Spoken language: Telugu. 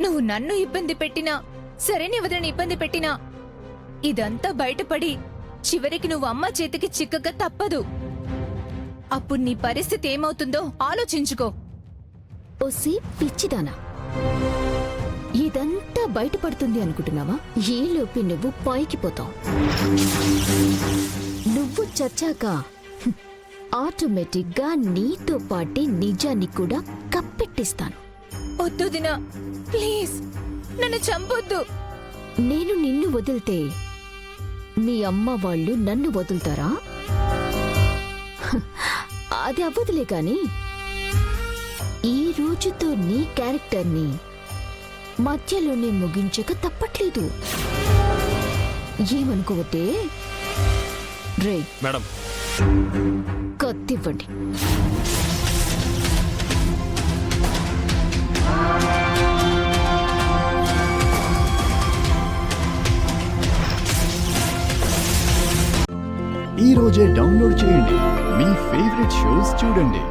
నువ్వు నన్ను ఇబ్బంది పెట్టినా సరేని వదిలిని ఇబ్బంది పెట్టినా ఇదంతా బయటపడి చివరికి నువ్వు అమ్మ చేతికి చిక్కక తప్పదు. అప్పుడు నీ పరిస్థితి ఏమవుతుందో ఆలోచించుకో. ఓసి పిచ్చిదానా, ఇదంతా బయటపడుతుంది అనుకుంటున్నావా? ఈలోపి నువ్వు పైకి పోతావు. నువ్వు చచ్చాక ఆటోమేటిక్ గా నీతో పాటి నిజాన్ని కూడా కప్పెట్టిస్తాను. వద్దు దినా, ప్లీజ్ నన్ను చంపొద్దు. నేను నిన్ను వదిలితే మీ అమ్మ వాళ్ళు నన్ను వదులుతారా? అది అవ్వదులే కాని ఈ రోజుతో నీ క్యారెక్టర్ని మధ్యలోనే ముగించక తప్పట్లేదు. ఏమనుకోవద్దే. రే మేడం, కత్తివ్వండి. ఈ రోజే డౌన్లోడ్ చేయండి. మీ ఫేవరెట్ షోస్ చూడండి.